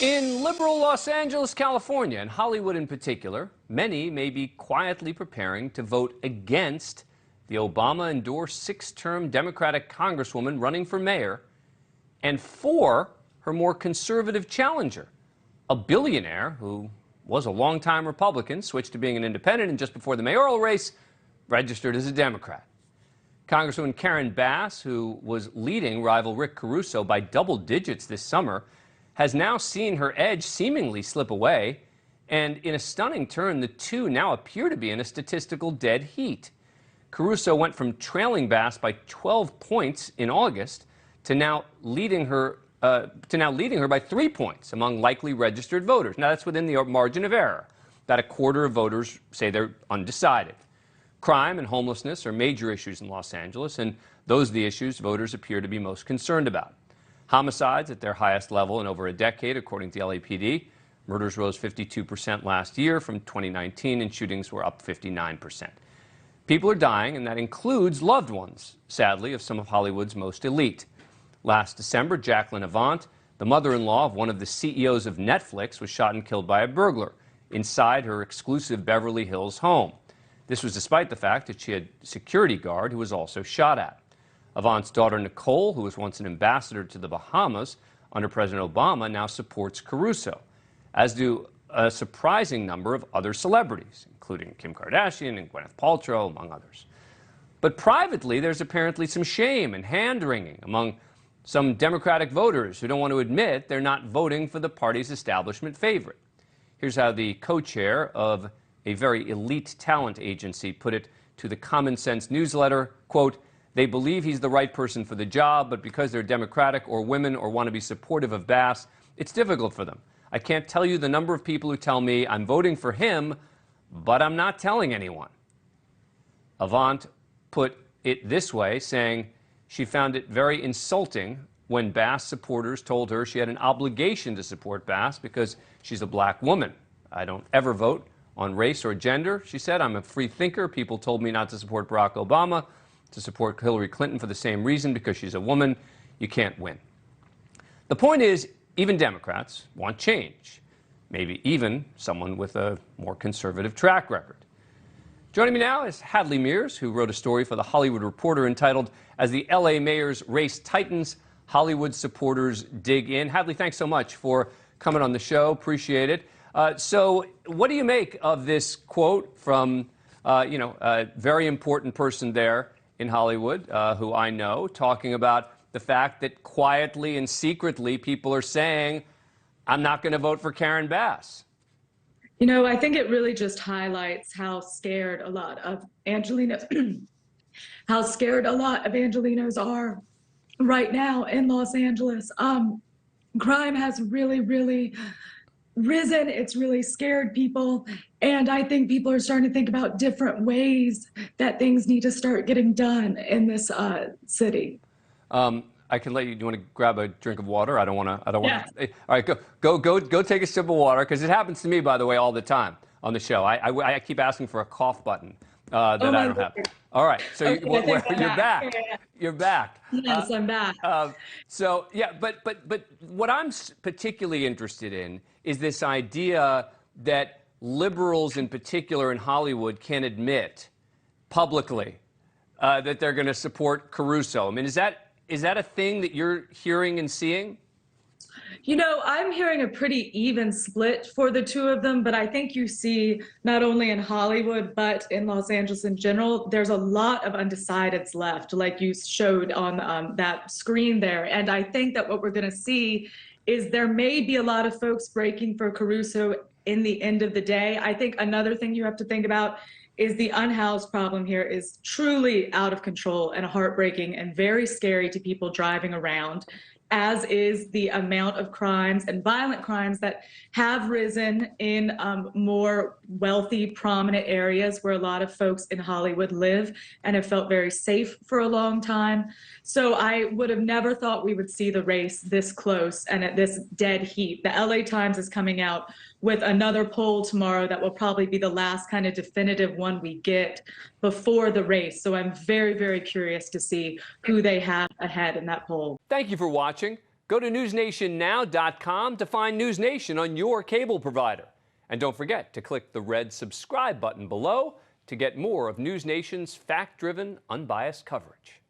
In liberal Los Angeles, California, and Hollywood in particular, many may be quietly preparing to vote against the Obama-endorsed six-term Democratic Congresswoman running for mayor and for her more conservative challenger, a billionaire who was a longtime Republican, switched to being an independent, and just before the mayoral race, registered as a Democrat. Congresswoman Karen Bass, who was leading rival Rick Caruso by double digits this summer, has now seen her edge seemingly slip away, and in a stunning turn, the two now appear to be in a statistical dead heat. Caruso went from trailing Bass by 12 points in August to now leading her by 3 points among likely registered voters. Now, that's within the margin of error. About a quarter of voters say they're undecided. Crime and homelessness are major issues in Los Angeles, and those are the issues voters appear to be most concerned about. Homicides at their highest level in over a decade, according to the LAPD. Murders rose 52% last year from 2019, and shootings were up 59%. People are dying, and that includes loved ones, sadly, of some of Hollywood's most elite. Last December, Jacqueline Avant, the mother-in-law of one of the CEOs of Netflix, was shot and killed by a burglar inside her exclusive Beverly Hills home. This was despite the fact that she had a security guard who was also shot at. Avant's daughter, Nicole, who was once an ambassador to the Bahamas under President Obama, now supports Caruso, as do a surprising number of other celebrities, including Kim Kardashian and Gwyneth Paltrow, among others. But privately, there's apparently some shame and hand-wringing among some Democratic voters who don't want to admit they're not voting for the party's establishment favorite. Here's how the co-chair of a very elite talent agency put it to the Common Sense newsletter, quote, "They believe he's the right person for the job, but because they're Democratic or women or want to be supportive of Bass, it's difficult for them. I can't tell you the number of people who tell me I'm voting for him, but I'm not telling anyone." Avant put it this way, saying she found it very insulting when Bass supporters told her she had an obligation to support Bass because she's a black woman. "I don't ever vote on race or gender," she said. "I'm a free thinker. People told me not to support Barack Obama, to support Hillary Clinton for the same reason, because she's a woman. You can't win." The point is, even Democrats want change, maybe even someone with a more conservative track record. Joining me now is Hadley Meares, who wrote a story for The Hollywood Reporter entitled, "As the LA Mayor's Race Tightens, Hollywood Supporters Dig In." Hadley, thanks so much for coming on the show. Appreciate it. So what do you make of this quote from, a very important person there in Hollywood, who I know, talking about the fact that quietly and secretly people are saying, "I'm not going to vote for Karen Bass"? You know, I think it really just highlights how scared a lot of Angelinos, are right now in Los Angeles. Crime has really, really risen. It's really scared people. And I think people are starting to think about different ways that things need to start getting done in this city. I can let you. Do you want to grab a drink of water? I don't want to. All right, go take a sip of water, because it happens to me, by the way, all the time on the show. I keep asking for a cough button that I don't have. All right, so Okay, you're back. You're back. Yes, I'm back. So yeah, but what I'm particularly interested in is this idea that liberals, in particular in Hollywood, can admit publicly that they're going to support Caruso. I mean, is that a thing that you're hearing and seeing? You know, I'm hearing a pretty even split for the two of them, but I think you see not only in Hollywood, but in Los Angeles in general, there's a lot of undecideds left, like you showed on that screen there. And I think that what we're going to see is there may be a lot of folks breaking for Caruso in the end of the day. I think another thing you have to think about is the unhoused problem here is truly out of control and heartbreaking and very scary to people driving around, as is the amount of crimes and violent crimes that have risen in more wealthy, prominent areas where a lot of folks in Hollywood live and have felt very safe for a long time. So I would have never thought we would see the race this close and at this dead heat. The LA Times is coming out with another poll tomorrow that will probably be the last kind of definitive one we get before the race. So I'm very, very curious to see who they have ahead in that poll. Thank you for watching. Go to newsnationnow.com to find NewsNation on your cable provider. And don't forget to click the red subscribe button below to get more of NewsNation's fact-driven, unbiased coverage.